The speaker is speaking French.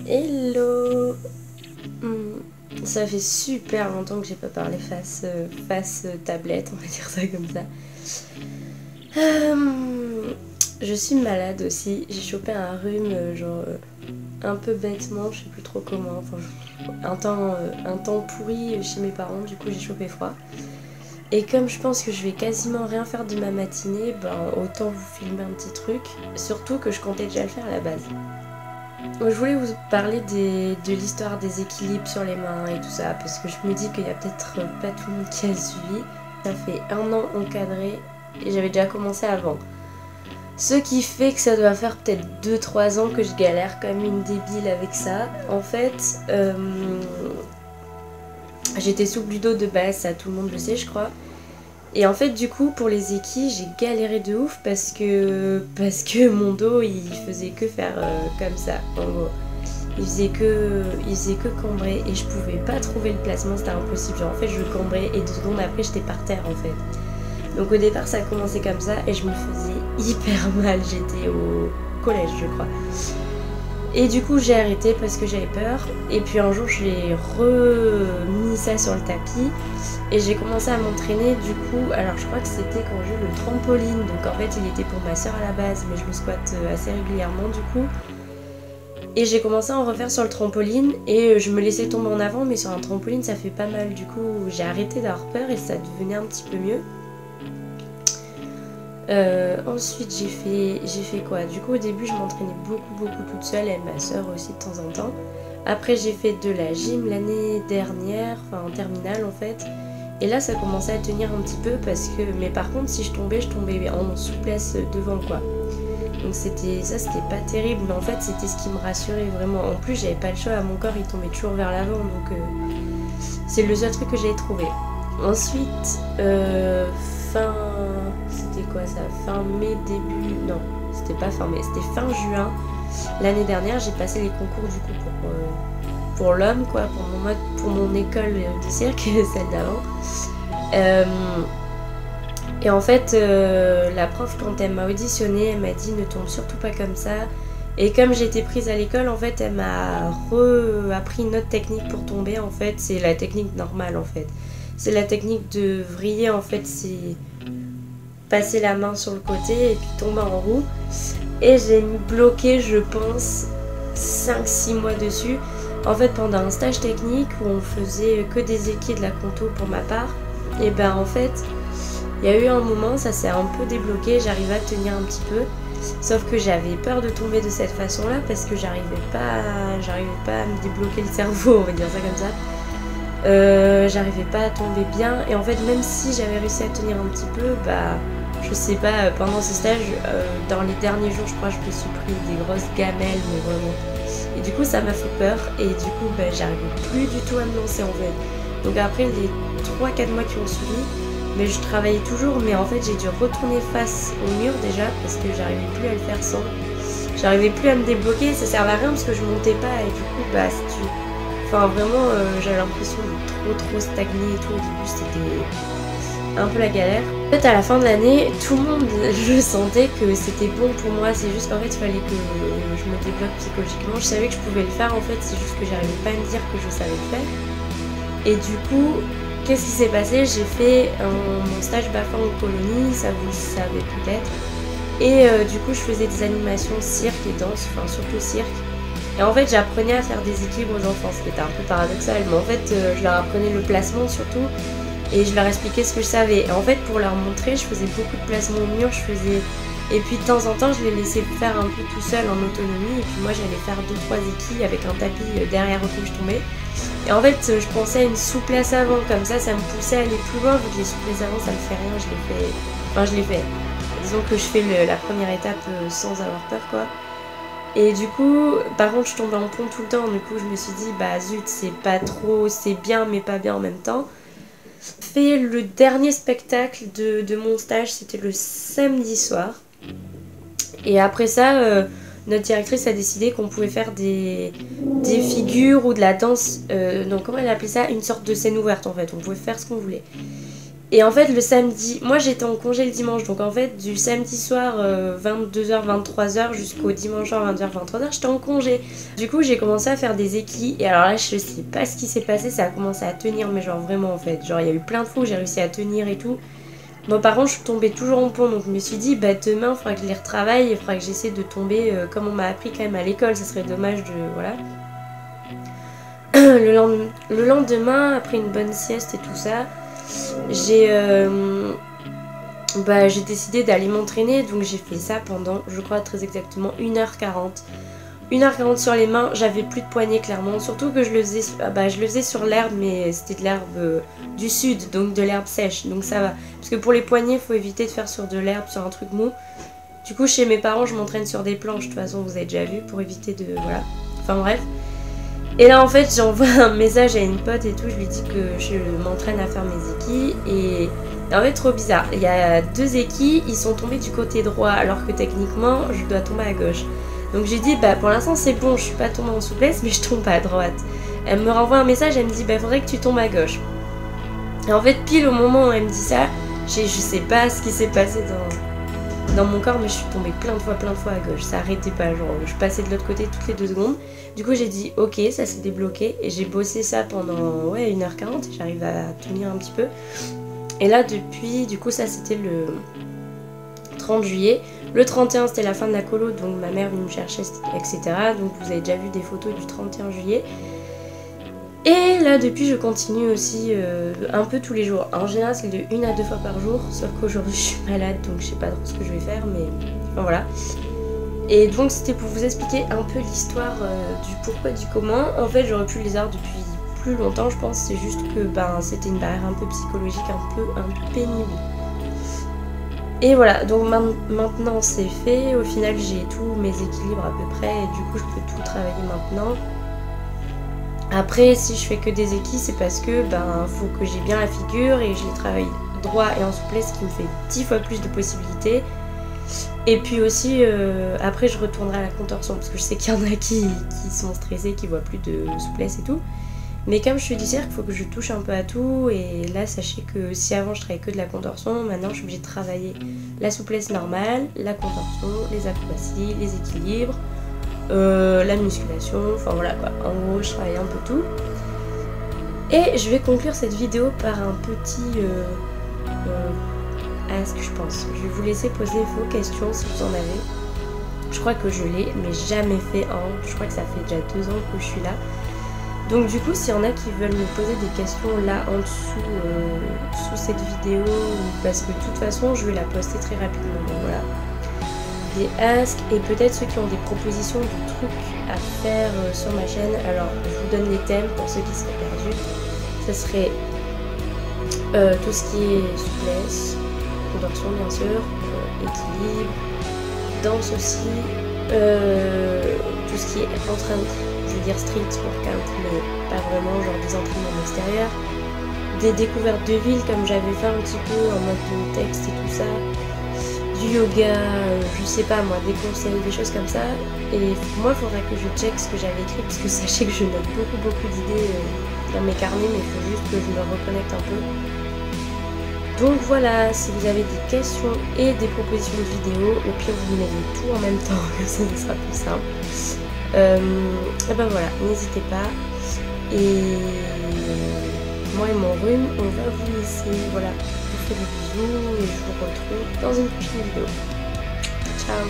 Hello. Ça fait super longtemps que j'ai pas parlé face tablette, on va dire ça comme ça. Je suis malade aussi, j'ai chopé un rhume un peu bêtement, je sais plus trop comment, enfin un temps pourri chez mes parents, du coup j'ai chopé froid. Et comme je pense que je vais quasiment rien faire de ma matinée, autant vous filmer un petit truc, surtout que je comptais déjà le faire à la base. Je voulais vous parler de l'histoire des équilibres sur les mains et tout ça, parce que je me dis qu'il y a peut-être pas tout le monde qui a suivi. Ça fait 1 an encadré et j'avais déjà commencé avant. Ce qui fait que ça doit faire peut-être 2-3 ans que je galère comme une débile avec ça. En fait, j'étais sous Ludo de base, ça tout le monde le sait je crois. Et en fait du coup pour les équis j'ai galéré de ouf parce que mon dos il faisait que faire comme ça en gros. Il faisait que cambrer et je pouvais pas trouver le placement, c'était impossible. Genre en fait je cambrais et 2 secondes après j'étais par terre en fait. Donc au départ ça a commencé comme ça et je me faisais hyper mal, j'étais au collège je crois. Et du coup j'ai arrêté parce que j'avais peur. Et puis un jour j'ai remis ça sur le tapis et j'ai commencé à m'entraîner du coup. Alors je crois que c'était quand j'ai eu le trampoline. Donc en fait il était pour ma soeur à la base mais je le squatte assez régulièrement du coup. Et j'ai commencé à en refaire sur le trampoline et je me laissais tomber en avant, mais sur un trampoline ça fait pas mal. Du coup j'ai arrêté d'avoir peur et ça devenait un petit peu mieux. Ensuite j'ai fait quoi? Du coup au début je m'entraînais beaucoup toute seule et ma soeur aussi de temps en temps. Après j'ai fait de la gym l'année dernière, enfin en terminale en fait. Et là ça commençait à tenir un petit peu parce que... Mais par contre si je tombais en souplesse devant quoi. Donc c'était pas terrible, mais en fait c'était ce qui me rassurait vraiment. En plus j'avais pas le choix, mon corps il tombait toujours vers l'avant, donc c'est le seul truc que j'avais trouvé. Ensuite c'était quoi ça? Fin mai, début... Non, c'était pas fin mai, c'était fin juin. L'année dernière, j'ai passé les concours du coup pour l'homme, quoi, pour mon école de cirque, celle d'avant. Et en fait, la prof, quand elle m'a auditionné, elle m'a dit ne tombe surtout pas comme ça. Et comme j'étais prise à l'école, en fait, elle m'a appris une autre technique pour tomber. En fait, c'est la technique normale, en fait. C'est la technique de vriller, en fait, c'est passer la main sur le côté et puis tomber en roue. Et j'ai bloqué, je pense, 5-6 mois dessus. En fait, pendant un stage technique où on faisait que des équis de la conto pour ma part, et en fait, il y a eu un moment, ça s'est un peu débloqué, j'arrivais à tenir un petit peu. Sauf que j'avais peur de tomber de cette façon-là parce que j'arrivais pas à me débloquer le cerveau, on va dire ça comme ça. J'arrivais pas à tomber bien et en fait même si j'avais réussi à tenir un petit peu, je sais pas, pendant ce stage, dans les derniers jours je crois je me suis pris des grosses gamelles mais vraiment. Et du coup ça m'a fait peur et du coup j'arrivais plus du tout à me lancer en fait. Donc après les 3-4 mois qui ont suivi, mais je travaillais toujours, mais en fait j'ai dû retourner face au mur déjà parce que j'arrivais plus à le faire sans. J'arrivais plus à me débloquer, ça servait à rien parce que je montais pas et du coup enfin vraiment j'avais l'impression de trop stagner et tout. Au début c'était un peu la galère. En fait à la fin de l'année, tout le monde, je sentais que c'était bon pour moi, c'est juste qu'en fait il fallait que je me développe psychologiquement. Je savais que je pouvais le faire en fait, c'est juste que j'arrivais pas à me dire que je savais le faire. Et du coup, qu'est-ce qui s'est passé? J'ai fait mon stage BAFA en colonie, ça vous le savez peut-être. Et du coup je faisais des animations cirque et danse, enfin surtout cirque. Et en fait j'apprenais à faire des équilibres aux enfants, ce qui était un peu paradoxal, mais en fait je leur apprenais le placement surtout et je leur expliquais ce que je savais. Et en fait pour leur montrer, je faisais beaucoup de placements au mur, et puis de temps en temps je les laissais faire un peu tout seul en autonomie et puis moi j'allais faire 2-3 équilles avec un tapis derrière auquel je tombais. Et en fait je pensais à une souplesse avant, comme ça me poussait à aller plus loin, vu que les souplesses avant ça me fait rien, je l'ai fait. Disons que je fais la première étape sans avoir peur quoi. Et du coup, par contre je tombais en pont tout le temps, du coup je me suis dit zut c'est pas trop, c'est bien mais pas bien en même temps. Fait le dernier spectacle de mon stage, c'était le samedi soir. Et après ça, notre directrice a décidé qu'on pouvait faire des figures ou de la danse, donc comment elle appelait ça? Une sorte de scène ouverte en fait, on pouvait faire ce qu'on voulait. Et en fait le samedi, moi j'étais en congé le dimanche, donc en fait du samedi soir 22h 23h jusqu'au dimanche soir 20h 23h j'étais en congé. Du coup j'ai commencé à faire des équilibres et alors là je sais pas ce qui s'est passé, ça a commencé à tenir mais genre vraiment en fait, genre il y a eu plein de fois où j'ai réussi à tenir et tout. Bon par contre je suis tombée toujours en pont, donc je me suis dit bah demain il faudra que je les retravaille, il faudra que j'essaie de tomber comme on m'a appris quand même à l'école, ça serait dommage de... voilà. Le lendemain, après une bonne sieste et tout ça, j'ai décidé d'aller m'entraîner, donc j'ai fait ça pendant, je crois très exactement, 1h40. 1h40 sur les mains, j'avais plus de poignets clairement, surtout que je le faisais sur l'herbe, mais c'était de l'herbe du sud, donc de l'herbe sèche, donc ça va. Parce que pour les poignets, il faut éviter de faire sur de l'herbe, sur un truc mou. Du coup, chez mes parents, je m'entraîne sur des planches, de toute façon, vous avez déjà vu, pour éviter de... voilà. Enfin bref. Et là en fait j'envoie un message à une pote et tout, je lui dis que je m'entraîne à faire mes équis et en fait trop bizarre, il y a 2 équis, ils sont tombés du côté droit alors que techniquement je dois tomber à gauche. Donc j'ai dit bah pour l'instant c'est bon, je suis pas tombée en souplesse mais je tombe pas à droite. Elle me renvoie un message, elle me dit bah faudrait que tu tombes à gauche. Et en fait pile au moment où elle me dit ça, je sais pas ce qui s'est passé dans mon corps mais je suis tombée plein de fois à gauche, ça arrêtait pas, genre je passais de l'autre côté toutes les 2 secondes. Du coup j'ai dit ok, ça s'est débloqué et j'ai bossé ça pendant 1h40 et j'arrive à tenir un petit peu. Et là depuis, du coup ça c'était le 30 juillet. Le 31 c'était la fin de la colo, donc ma mère venait me chercher, etc. Donc vous avez déjà vu des photos du 31 juillet. Et là depuis je continue aussi un peu tous les jours. En général c'est de 1 à 2 fois par jour, sauf qu'aujourd'hui je suis malade donc je sais pas trop ce que je vais faire, mais enfin voilà. Et donc c'était pour vous expliquer un peu l'histoire du pourquoi du comment. En fait j'aurais pu les avoir depuis plus longtemps je pense, c'est juste que c'était une barrière un peu psychologique, un peu pénible. Et voilà, donc maintenant c'est fait, au final j'ai tous mes équilibres à peu près et du coup je peux tout travailler maintenant. Après si je fais que des équis c'est parce que faut que j'ai bien la figure et je les travaille droit et en souplesse, ce qui me fait 10 fois plus de possibilités. Et puis aussi après je retournerai à la contorsion parce que je sais qu'il y en a qui sont stressés, qui voient plus de souplesse et tout. Mais comme je suis du cirque, il faut que je touche un peu à tout. Et là sachez que si avant je travaillais que de la contorsion, maintenant je suis obligée de travailler la souplesse normale, la contorsion, les acrobaties, les équilibres, la musculation, enfin voilà quoi. En gros je travaille un peu tout. Et je vais conclure cette vidéo par un petit ask je pense. Je vais vous laisser poser vos questions si vous en avez. Je crois que je l'ai mais jamais fait je crois que ça fait déjà 2 ans que je suis là. Donc du coup s'il y en a qui veulent me poser des questions là en dessous sous cette vidéo, parce que de toute façon je vais la poster très rapidement, donc voilà. Des asks et peut-être ceux qui ont des propositions de trucs à faire sur ma chaîne. Alors je vous donne les thèmes pour ceux qui seraient perdus. Ce serait tout ce qui est souplesse, contorsion bien sûr, équilibre, danse aussi, tout ce qui est entraînement, je veux dire street workout mais pas vraiment, genre des entraînements en extérieur, des découvertes de ville comme j'avais fait un petit peu en mode de texte et tout ça, du yoga, je sais pas moi, des conseils, des choses comme ça. Et moi il faudrait que je check ce que j'avais écrit parce que sachez que je note beaucoup d'idées dans mes carnets, mais il faut juste que je me reconnecte un peu. Donc voilà, si vous avez des questions et des propositions de vidéos, au pire vous mettez tout en même temps, comme ça ce sera plus simple. Et ben voilà, n'hésitez pas. Et moi et mon rhume, on va vous laisser. Voilà, je vous fais des bisous et je vous retrouve dans une prochaine vidéo. Ciao.